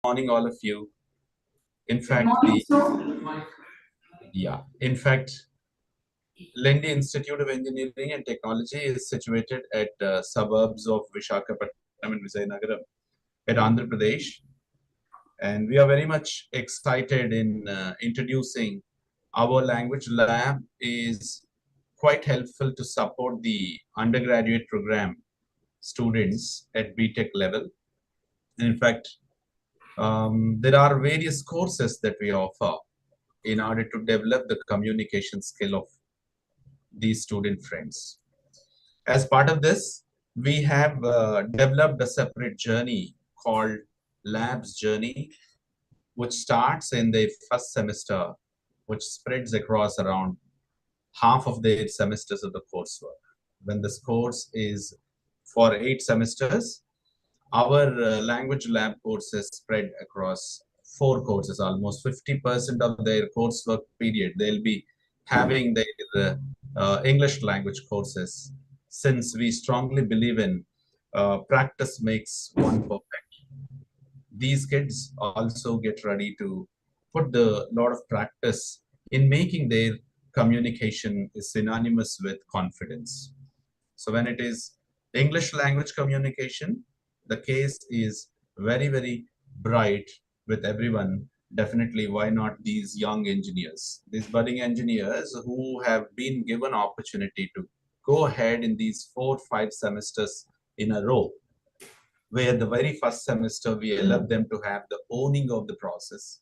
morning, all of you. In Good fact, morning, in fact, Lendi Institute of Engineering and Technology is situated at suburbs of Visakhapatnam and Vizianagaram at Andhra Pradesh. And we are very much excited in introducing our language lab is quite helpful to support the undergraduate program students at BTech level. In fact, there are various courses that we offer in order to develop the communication skill of these student friends. As part of this, we have developed a separate journey called Labs Journey, which starts in the first semester, which spreads across around half of the 8 semesters of the coursework. When this course is for 8 semesters, our language lab courses spread across 4 courses. Almost 50% of their coursework period, they'll be having their English language courses, since we strongly believe in practice makes one perfect. These kids also get ready to put the lot of practice in making their communication is synonymous with confidence. So when it is English language communication, the case is very, very bright with everyone. Definitely, why not these young engineers, these budding engineers who have been given opportunity to go ahead in these 4, 5 semesters in a row, where the very first semester we allow them to have the owning of the process.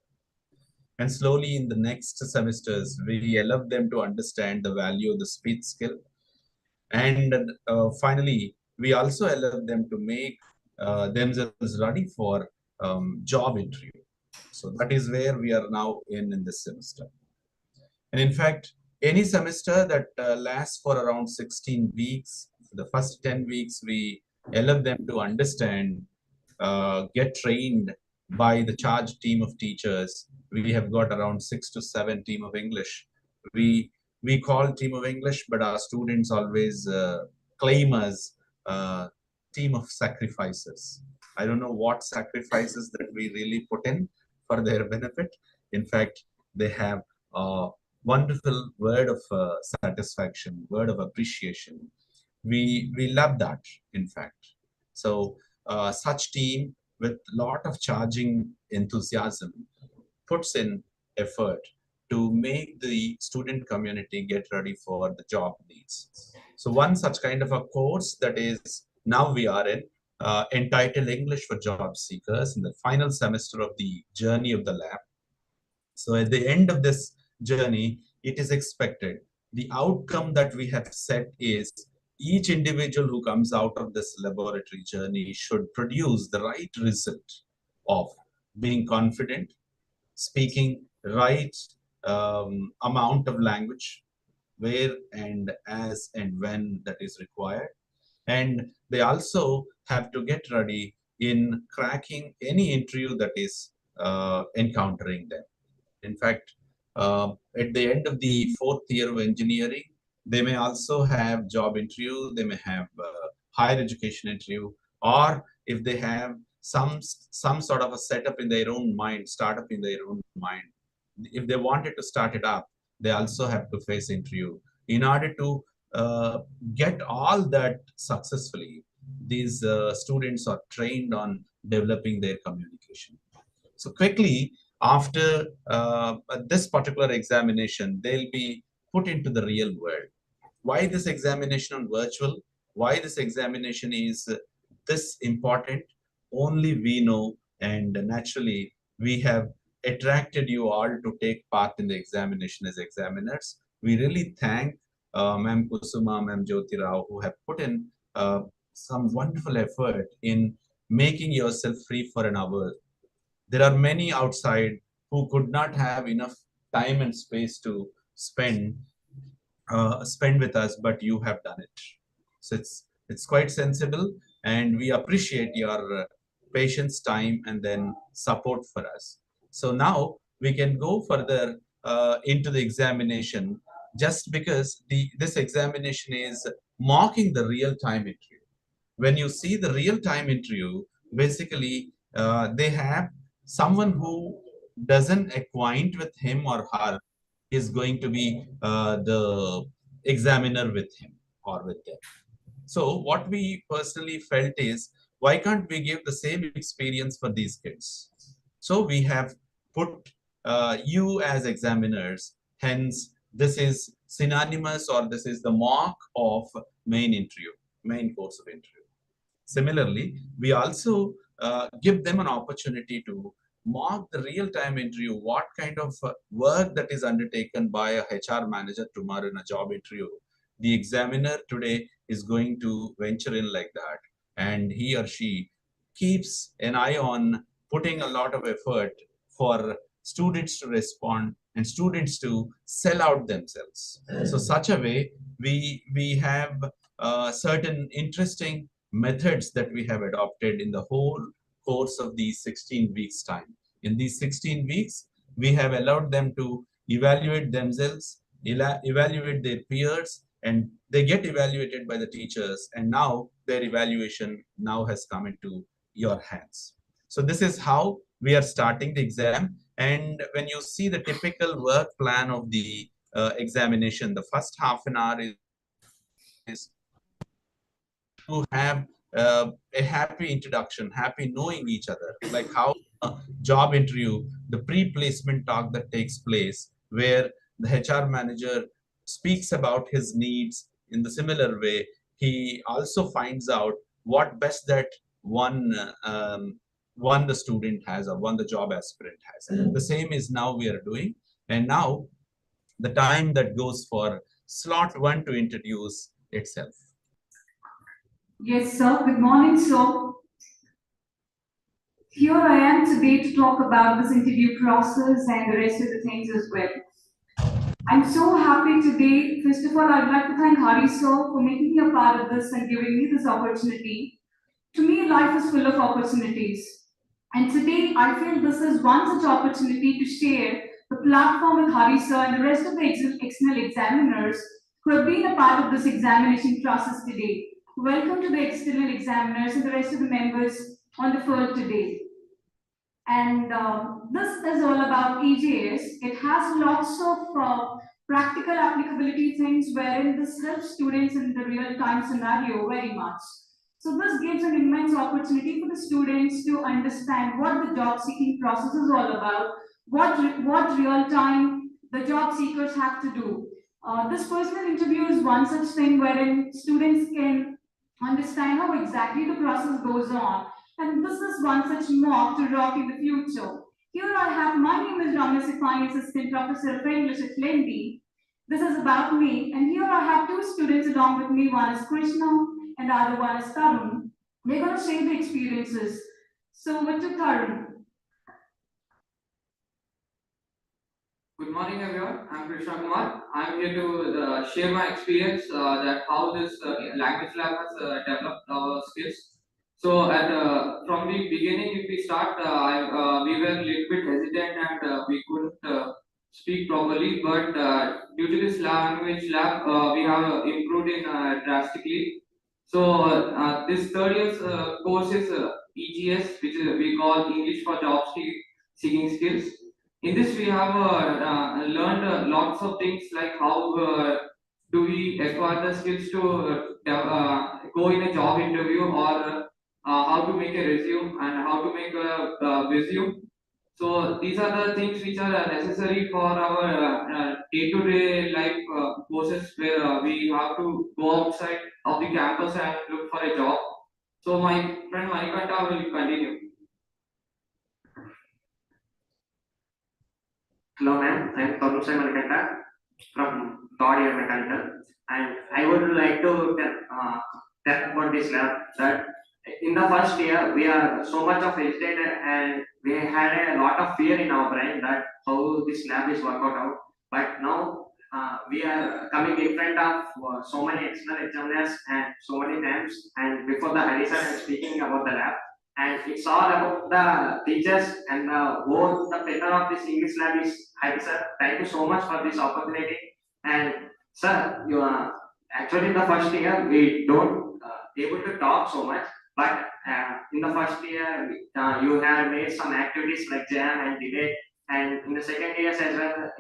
And slowly in the next semesters, we allow them to understand the value of the speech skill. And finally, we also allow them to make themselves ready for job interview. So that is where we are now in this semester. And in fact, any semester that lasts for around 16 weeks, the first 10 weeks, we allow them to understand, get trained by the charge team of teachers. We have got around 6 to 7 team of English. We we call team of English, but our students always claim us team of sacrifices. I don't know what sacrifices that we really put in for their benefit. In fact, they have a wonderful word of satisfaction, word of appreciation. We love that, in fact. So such team with lot of charging enthusiasm puts in effort to make the student community get ready for the job needs. So one such kind of a course that is now we are in, entitled English for Job Seekers, in the final semester of the journey of the lab. So at the end of this journey, it is expected the outcome that we have set is each individual who comes out of this laboratory journey should produce the right result of being confident, speaking right amount of language, where and as and when that is required. And they also have to get ready in cracking any interview that is encountering them. In fact, at the end of the fourth year of engineering, they may also have job interview, they may have higher education interview, or if they have some sort of a setup in their own mind, startup in their own mind, if they wanted to start it up, they also have to face interview. In order to get all that successfully, these students are trained on developing their communication. So quickly, after this particular examination, they'll be put into the real world. Why this examination on virtual? Why this examination is this important? Only we know, and naturally, we have attracted you all to take part in the examination as examiners. We really thank Ma'am Kusuma, Ma'am Jyoti Rao, who have put in some wonderful effort in making yourself free for an hour. There are many outside who could not have enough time and space to spend with us, but you have done it. So it's quite sensible, and we appreciate your patience, time, and then support for us. So now we can go further into the examination, just because this examination is mocking the real-time interview. When you see the real-time interview, basically they have Someone who doesn't acquaint with him or her is going to be the examiner with him or with them. So what we personally felt is, why can't we give the same experience for these kids? So we have put you as examiners. Hence, this is synonymous, or this is the mark of main interview, main course of interview. Similarly, we also give them an opportunity to mark the real-time interview, what kind of work that is undertaken by a HR manager tomorrow in a job interview. The examiner today is going to venture in like that, and he or she keeps an eye on putting a lot of effort for students to respond and students to sell out themselves. So such a way, we have certain interesting methods that we have adopted in the whole course of these 16 weeks time. In these 16 weeks, we have allowed them to evaluate themselves, evaluate their peers, and they get evaluated by the teachers. And now their evaluation now has come into your hands. So this is how we are starting the exam. And when you see the typical work plan of the examination, the first half an hour is to have a happy introduction, happy knowing each other, like how job interview, the pre-placement talk that takes place, where the HR manager speaks about his needs. In the similar way, he also finds out what best that one one the student has or one the job aspirant has. The same is now we are doing, and now the time that goes for slot one to introduce itself. Yes, sir. Good morning, sir. Here I am today to talk about this interview process and the rest of the things as well. I'm so happy today. First of all, I'd like to thank Hari sir for making me a part of this and giving me this opportunity. To me, life is full of opportunities. And today, I feel this is one such opportunity to share the platform with Hari sir and the rest of the external examiners who have been a part of this examination process today. Welcome to the external examiners and the rest of the members on the field today. And this is all about EJS. It has lots of practical applicability things wherein this helps students in the real time scenario very much. So this gives an immense opportunity for the students to understand what the job seeking process is all about, what real time the job seekers have to do. This personal interview is one such thing wherein students can understand how exactly the process goes on, and this is one such mock to rock in the future. Here I have, my name is Ramya Sifani, Assistant Professor of English at Lendi. This is about me, and here I have two students along with me. One is Krishna, and the other one is Tarun. They're going to share the experiences. So, with to Tarun. Good morning, everyone. I'm Krishna Kumar. I'm here to share my experience that how this language lab has developed our skills. So, from the beginning, if we start, we were a little bit hesitant and we couldn't speak properly. But due to this language lab, we have improved in drastically. So, this third year's course is EJS, which we call English for Job Seeking Skills. In this, we have learned lots of things like how do we acquire the skills to go in a job interview, or how to make a resume and how to make a resume. So these are the things which are necessary for our day-to-day life courses, where we have to go outside of the campus and look for a job. So my friend Manikanta will continue. Hello, ma'am. I am Tarun Manikanta from third year mechanical, and I would like to tell about this lab that in the first year we are so much of hesitated and we had a lot of fear in our brain that how this lab is worked out. But now we are coming in front of so many external examiners and so many times. And before the Harisa, I am speaking about the lab, and it's all about the teachers and the whole the pattern of this English lab is Hari sir. Thank you so much for this opportunity. And sir, you are actually in the first year we don't able to talk so much, but in the first year, you have made some activities like jam and debate, and in the second years as well,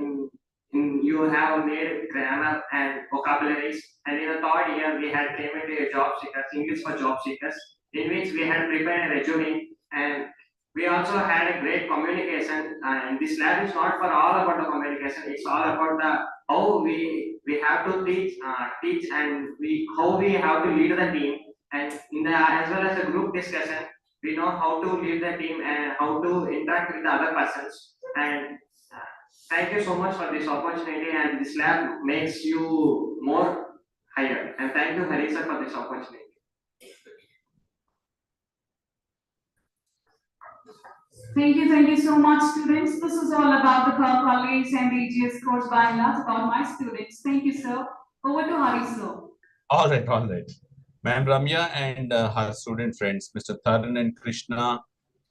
you have made grammar and vocabularies, and in the third year, we had came into a job seekers, English for job seekers, in which we had prepared a resume, and we also had a great communication. And this lab is not for all about the communication; it's all about the how we have to teach, and how we have to lead the team, and in the as well as a group discussion, we know how to lead the team and how to interact with the other persons. And thank you so much for this opportunity, and this lab makes you more higher. And thank you, Harisa, for this opportunity. Thank you so much, students. This is all about the college and the EJS course by and large about my students. Thank you, sir. Over to Hari, sir. All right, all right. Ma'am Ramya and her student friends, Mr. Tharan and Krishna,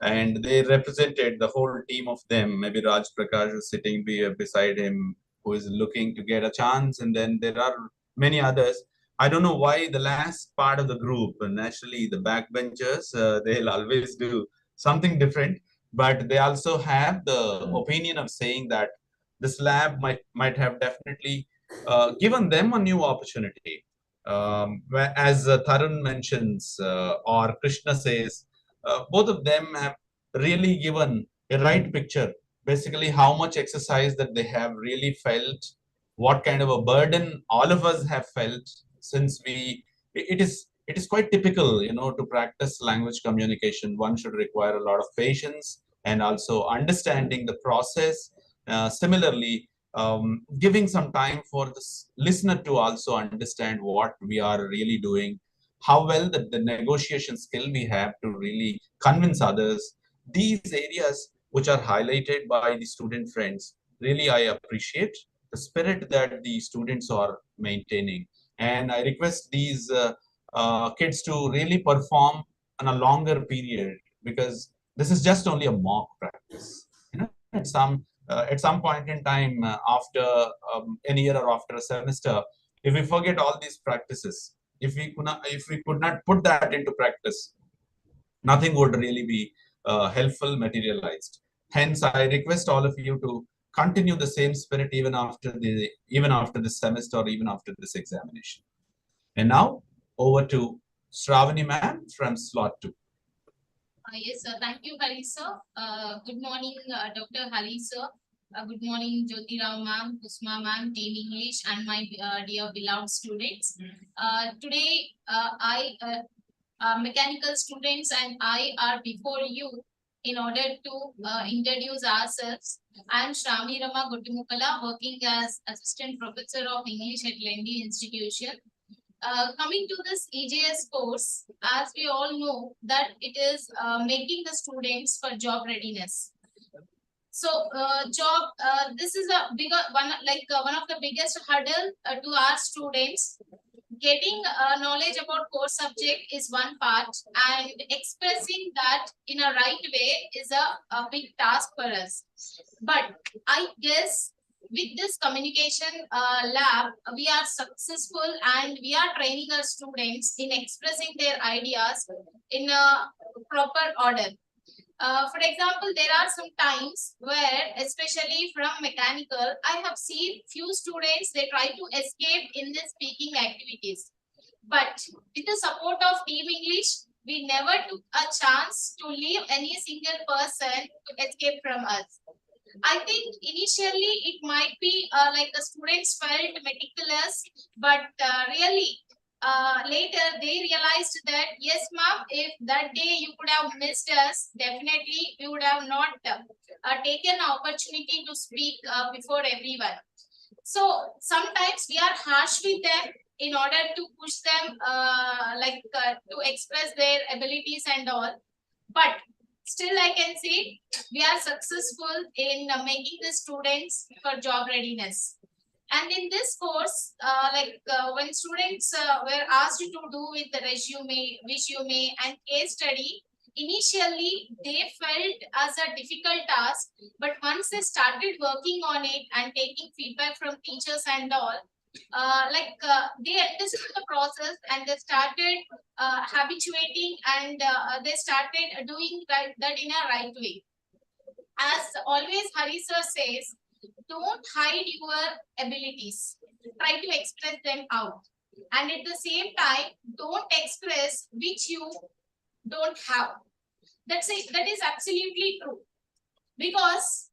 and they represented the whole team of them. Maybe Raj Prakash is sitting beside him, who is looking to get a chance, and then there are many others. I don't know why the last part of the group, naturally the backbenchers, they'll always do something different, but they also have the opinion of saying that this lab might have definitely given them a new opportunity. As Tarun mentions, or Krishna says, both of them have really given a right picture. Basically, how much exercise that they have really felt, what kind of a burden all of us have felt, since it is quite typical, to practice language communication. One should require a lot of patience and also understanding the process. Similarly, giving some time for the listener to also understand what we are really doing, how well the negotiation skill we have to really convince others. These areas which are highlighted by the student friends, really I appreciate the spirit that the students are maintaining. And I request these kids to really perform on a longer period, because this is just only a mock practice. At some point in time, after an year or after a semester, if we forget all these practices, if we could not put that into practice, nothing would really be helpful materialized. Hence, I request all of you to continue the same spirit even after this semester or even after this examination. And now over to Shravani ma'am from slot 2. Yes, sir. Thank you, Hari sir. Good morning, Dr. Hari sir. Good morning, Jyoti Rao ma'am, Kusma ma'am, Team English, and my dear beloved students. Today, mechanical students and I are before you in order to introduce ourselves. I am Shravani Rama Guttimukala, working as Assistant Professor of English at Lendi Institution. Coming to this EJS course, as we all know that it is making the students for job readiness. So this is a bigger one, one of the biggest hurdle to our students. Getting knowledge about core subject is one part, and expressing that in a right way is a big task for us. But I guess with this communication lab, we are successful and we are training our students in expressing their ideas in a proper order. For example, there are some times where, especially from mechanical, I have seen few students, they try to escape in the speaking activities. But with the support of Team English, we never took a chance to leave any single person to escape from us. I think initially it might be like the students felt meticulous, but really later they realized that yes ma'am, if that day you could have missed us, definitely we would have not taken opportunity to speak before everyone. So sometimes we are harsh with them in order to push them to express their abilities and all, but still I can say we are successful in making the students for job readiness. And in this course, when students were asked to do with the resume and case study, initially they felt as a difficult task, but once they started working on it and taking feedback from teachers and all, they understood the process and they started habituating, and they started doing that in a right way. As always, Hari sir says, don't hide your abilities. Try to express them out. And at the same time, don't express which you don't have. That is absolutely true. Because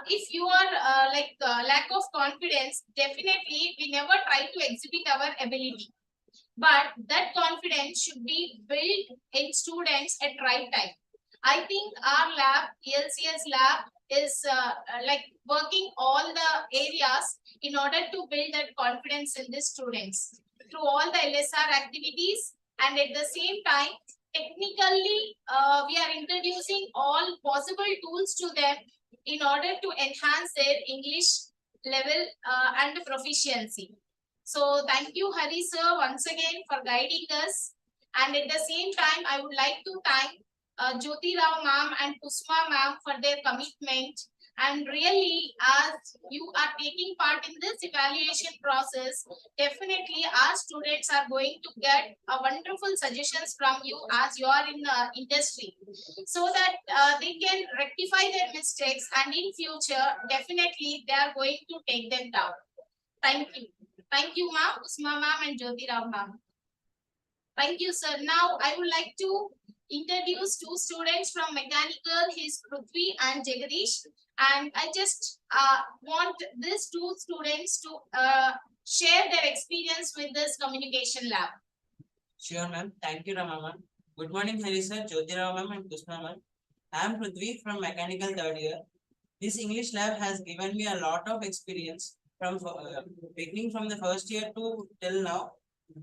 if you are lack of confidence, definitely we never try to exhibit our ability. But that confidence should be built in students at right time. I think our lab, ELCS lab, is working all the areas in order to build that confidence in the students through all the LSR activities, and at the same time, technically, we are introducing all possible tools to them in order to enhance their English level and proficiency. So thank you, Hari sir, once again for guiding us. And at the same time, I would like to thank Jyoti Rao ma'am and Kusma ma'am for their commitment. And really, as you are taking part in this evaluation process, definitely our students are going to get wonderful suggestions from you as you are in the industry, so that they can rectify their mistakes, and in future, definitely they are going to take them down. Thank you. Thank you, ma'am, Usma ma'am, and Jyoti Rao ma'am. Thank you, sir. Now, I would like to introduce two students from mechanical, his Prithvi and Jagadish. And I just want these two students to share their experience with this communication lab. Sure, ma'am. Thank you, Rama ma'am. Good morning, Hari sir, Jyoti Rao ma'am, and Kusma ma'am. I am Prithvi from mechanical third year. This English lab has given me a lot of experience from beginning from the first year to till now.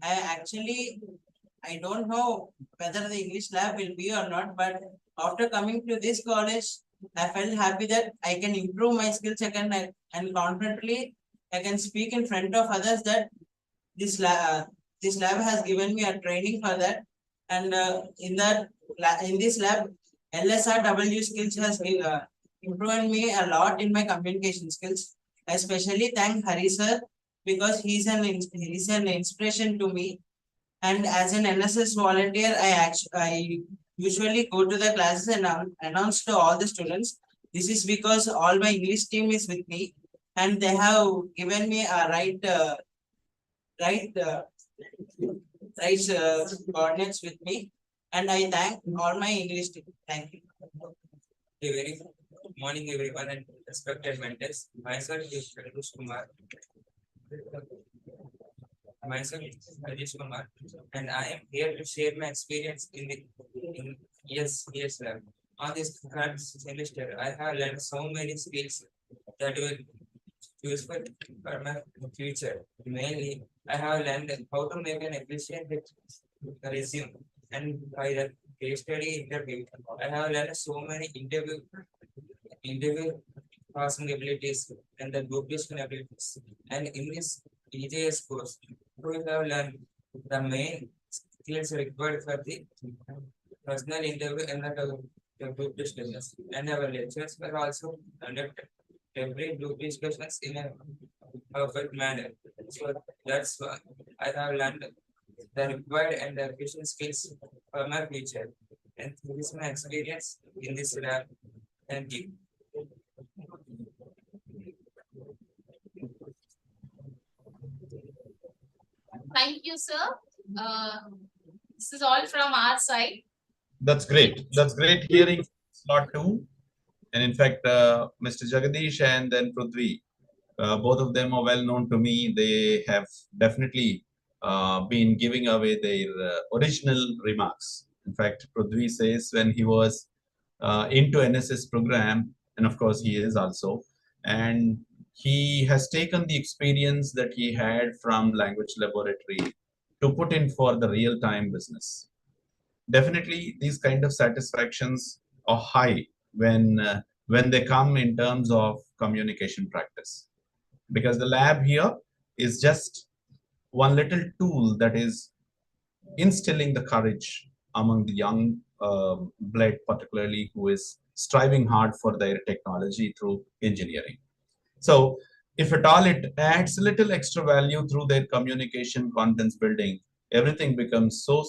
I don't know whether the English lab will be or not, but after coming to this college, I felt happy that I can improve my skills again, and confidently I can speak in front of others that this lab has given me a training for that. And in this lab, LSRW skills has improved me a lot in my communication skills. I especially thank Hari sir because he's an inspiration to me. And as an NSS volunteer, I usually go to the classes and announce to all the students. This is because all my English team is with me, and they have given me a right coordinates with me. And I thank all my English team. Thank you. A very good morning, everyone, and respected mentors. Myself is Rajesh Kumar. Rajesh Kumar, and I am here to share my experience in EJS lab. On this third semester, I have learned so many skills that will be useful for my future. Mainly, I have learned how to make an efficient resume, and by the case study interview, I have learned so many interview passing abilities and the group discussion abilities. And in this EJS course, we have learned the main skills required for the personal interview and the group discussions. And our lectures were also conducted every group discussions in a perfect manner. So that's why I have learned the required and the efficient skills for my future. And this is my experience in this lab. Thank you. Thank you, sir. This is all from our side. That's great. That's great hearing slot 2. And in fact, Mr. Jagadish and then Prithvi, both of them are well known to me. They have definitely been giving away their original remarks. In fact, Prithvi says when he was into NSS program, and of course he is also, and he has taken the experience that he had from language laboratory to put in for the real-time business. Definitely, these kind of satisfactions are high when they come in terms of communication practice, because the lab here is just one little tool that is instilling the courage among the young blood, particularly who is striving hard for their technology through engineering. So if at all it adds little extra value through their communication, confidence building, everything becomes so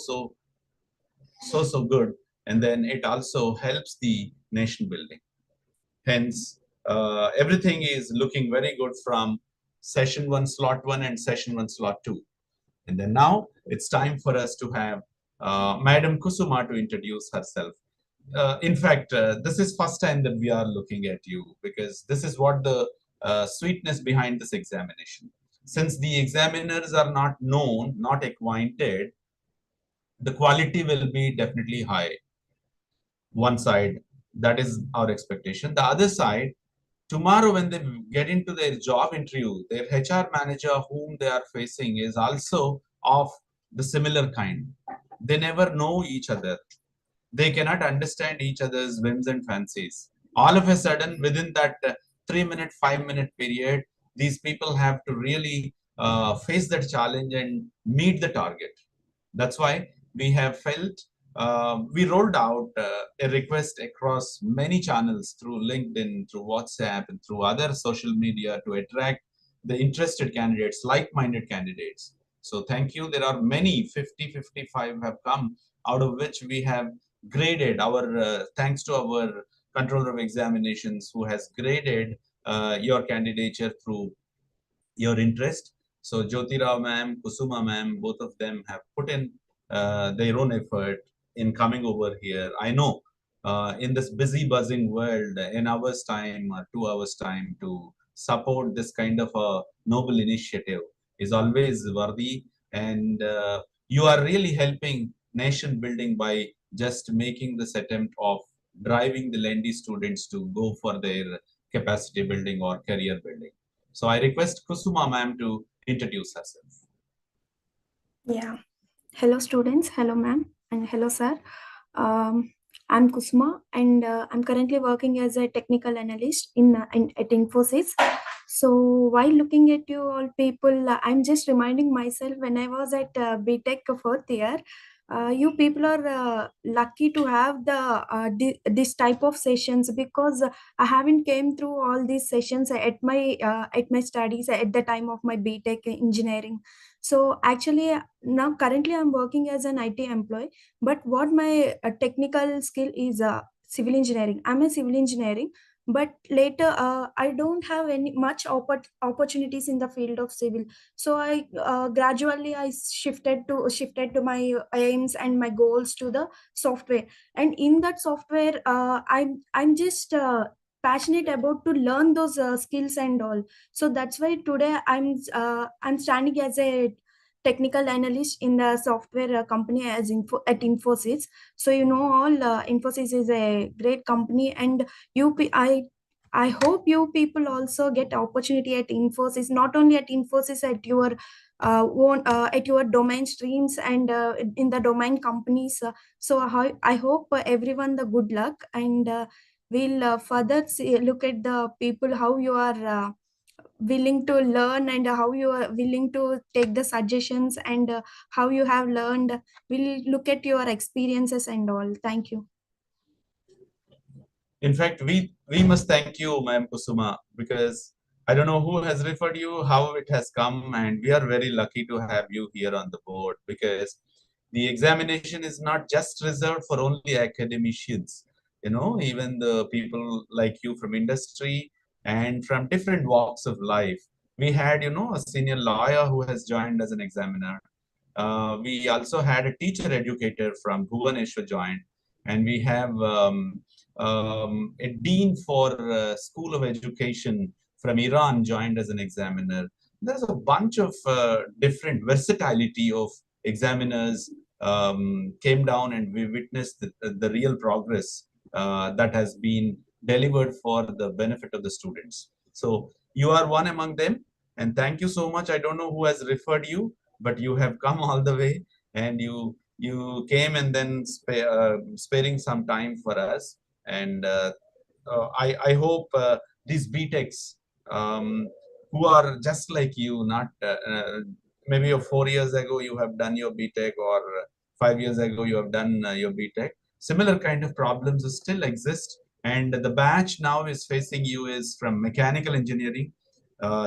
good. And then it also helps the nation building. Hence, everything is looking very good from session 1 slot 1 and session 1 slot 2. And then now it's time for us to have Madam Kusuma to introduce herself. In fact, this is first time that we are looking at you, because this is what the sweetness behind this examination. Since the examiners are not known, not acquainted, the quality will be definitely high. One side, that is our expectation. The other side, tomorrow when they get into their job interview, their HR manager whom they are facing is also of the similar kind. They never know each other. They cannot understand each other's whims and fancies. All of a sudden, within that 3-minute, 5-minute period, these people have to really face that challenge and meet the target. That's why we have felt we rolled out a request across many channels through LinkedIn, through WhatsApp, and through other social media to attract the interested candidates, like-minded candidates. So thank you. There are many, 50, 55 have come, out of which we have graded our, thanks to our controller of examinations who has graded your candidature through your interest. So Jyotira ma'am, Kusuma ma'am, both of them have put in their own effort in coming over here. I know in this busy buzzing world, an hour's time or 2 hours time to support this kind of a noble initiative is always worthy. And you are really helping nation building by just making this attempt of driving the Lendi students to go for their capacity building or career building. So I request Kusuma ma'am to introduce herself. Yeah. Hello, students. Hello, ma'am. And hello, sir. I'm Kusuma, and I'm currently working as a technical analyst at Infosys. So while looking at you all people, I'm just reminding myself when I was at BTech fourth year, you people are lucky to have this type of sessions, because I haven't came through all these sessions at my studies at the time of my BTech engineering. So actually, now currently I'm working as an IT employee, but what my technical skill is civil engineering. I'm a civil engineering, but later I don't have any much opportunities in the field of civil. So I gradually I shifted to my aims and my goals to the software. And in that software, I'm just passionate about to learn those skills and all. So that's why today I'm standing as a technical analyst in the software company at Infosys. So all Infosys is a great company, and I hope you people also get opportunity at Infosys, not only at Infosys, at your at your domain streams and in the domain companies. So I hope everyone the good luck, and we'll further look at the people how you are willing to learn, and how you are willing to take the suggestions, and how you have learned. We'll look at your experiences and all. Thank you. In fact, we must thank you, ma'am Kusuma, because I don't know who has referred you, how it has come, and we are very lucky to have you here on the board, because the examination is not just reserved for only academicians. Even the people like you from industry and from different walks of life. We had, a senior lawyer who has joined as an examiner. We also had a teacher educator from Bhubaneswar joined, and we have a dean for School of Education from Iran joined as an examiner. There's a bunch of different versatility of examiners came down, and we witnessed the real progress that has been delivered for the benefit of the students. So you are one among them, and thank you so much. I don't know who has referred you, but you have come all the way, and you came and then sparing some time for us. And I hope these BTechs who are just like you, not maybe 4 years ago you have done your BTech, or 5 years ago you have done your BTech. Similar kind of problems still exist, and the batch now is facing you is from mechanical engineering,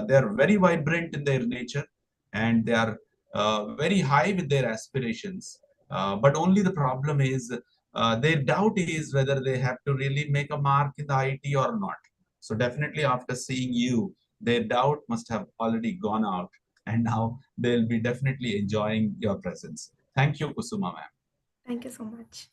They are very vibrant in their nature, and they are very high with their aspirations. But only the problem is their doubt is whether they have to really make a mark in the IT or not. So definitely after seeing you, their doubt must have already gone out, and now they'll be definitely enjoying your presence. Thank you, Kusuma ma'am. Thank you so much.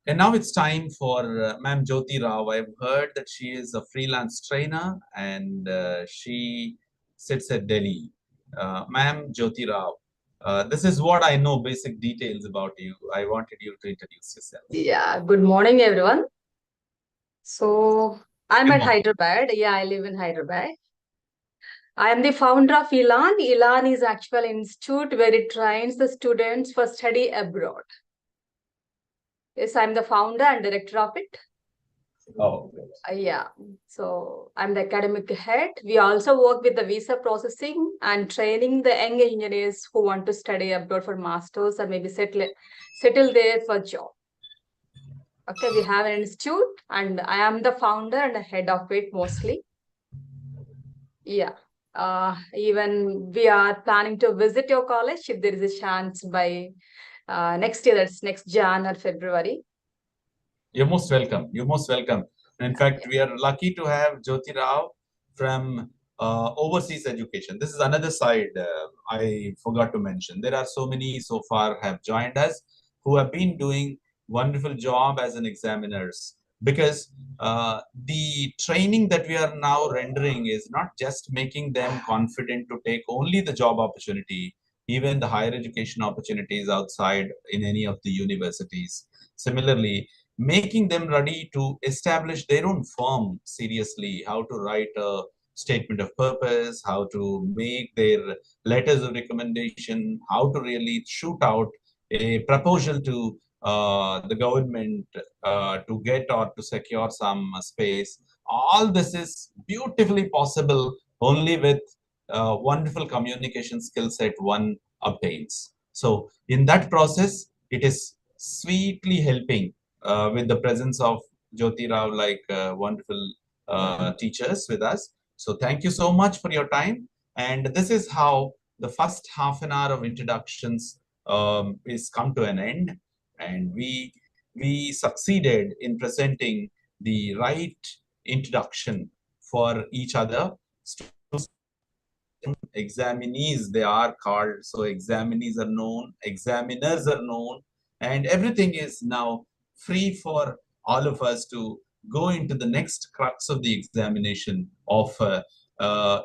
And now it's time for Ma'am Jyoti Rao. I've heard that she is a freelance trainer and she sits at Delhi. Ma'am Jyoti Rao, this is what I know, basic details about you. I wanted you to introduce yourself. Yeah, good morning, everyone. So I'm Good at morning. Hyderabad. Yeah, I live in Hyderabad. I am the founder of ELAN. ELAN is actual institute where it trains the students for study abroad. Yes, I'm the founder and director of it. Oh, Yeah, so I'm the academic head. We also work with the visa processing and training the young engineers who want to study abroad for masters or maybe settle there for job. Okay, we have an institute and I am the founder and the head of it mostly. Yeah. Even we are planning to visit your college if there is a chance by next year, that's next Jan or February. you're most welcome. You're most welcome. In fact, we are lucky to have Jyoti Rao from overseas education. This is another side I forgot to mention. There are so many so far have joined us who have been doing wonderful job as an examiners, because the training that we are now rendering is not just making them confident to take only the job opportunity, even the higher education opportunities outside in any of the universities. Similarly, making them ready to establish their own firm seriously, how to write a statement of purpose, how to make their letters of recommendation, how to really shoot out a proposal to the government to get or to secure some space. All this is beautifully possible only with wonderful communication skill set one obtains. So in that process, it is sweetly helping with the presence of Jyoti Rao, like wonderful teachers with us. So thank you so much for your time. And this is how the first half an hour of introductions is come to an end. And we succeeded in presenting the right introduction for each other. Examinees they are called, so examinees are known, examiners are known, and everything is now free for all of us to go into the next crux of the examination of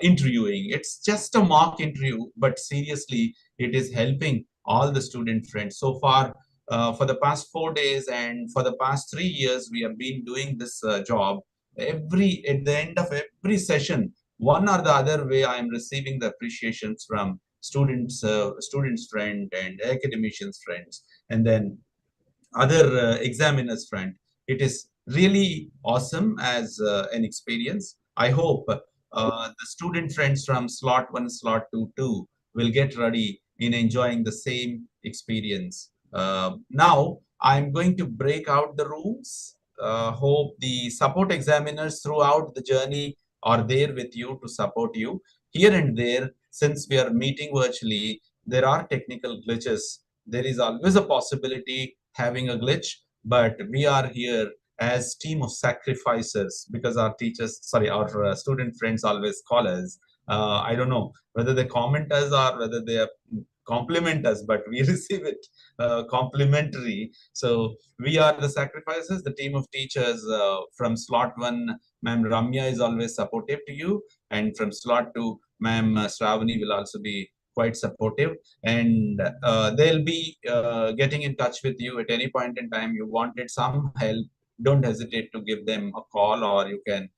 interviewing. It's just a mock interview, but seriously it is helping all the student friends so far. For the past 4 days and for the past 3 years we have been doing this job. At the end of every session, one or the other way, I am receiving the appreciations from students friend and academicians friends, and then other examiners friend. It is really awesome as an experience. I hope the student friends from slot 1, slot 2 too will get ready in enjoying the same experience. Now I'm going to break out the rooms. Hope the support examiners throughout the journey are there with you to support you. Here and there, since we are meeting virtually, there are technical glitches. There is always a possibility having a glitch, but we are here as team of sacrificers, because our teachers, sorry, our student friends always call us. I don't know whether they comment us or whether they compliment us, but we receive it complimentary. So we are the sacrifices, the team of teachers from slot 1. Ma'am Ramya is always supportive to you, and from slot 2, Ma'am Shravani will also be quite supportive, and they'll be getting in touch with you at any point in time you wanted some help. Don't hesitate to give them a call, or you can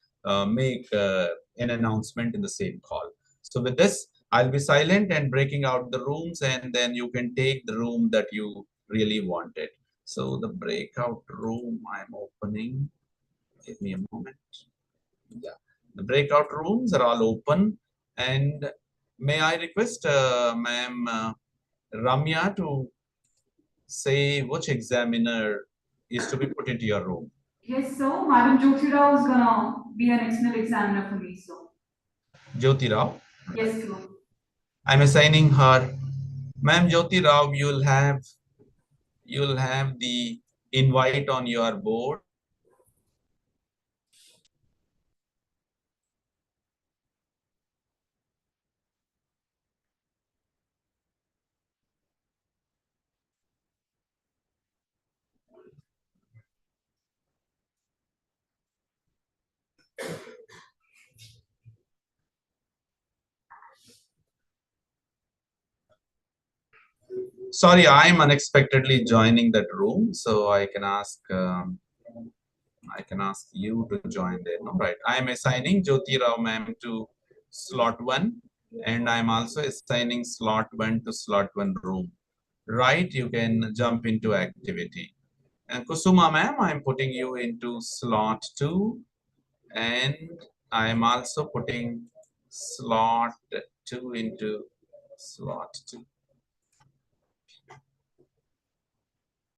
make an announcement in the same call. So with this, I'll be silent and breaking out the rooms, and then you can take the room that you really wanted. So the breakout room I'm opening. Give me a moment. Yeah, the breakout rooms are all open, and may I request Ma'am Ramya to say which examiner is to be put into your room. Yes, so Madam Jyoti Rao is gonna be an external examiner for me, so. Jyoti Rao. Yes, sir. I'm assigning her. Ma'am Jyoti Rao, you'll have the invite on your board. Sorry, I'm unexpectedly joining that room, so I can ask you to join there. No, right. I'm assigning Jyoti Rao ma'am to slot 1, and I'm also assigning slot 1 to slot 1 room. Right, you can jump into activity. And Kusuma ma'am, I'm putting you into slot 2, and I'm also putting slot 2 into slot 2.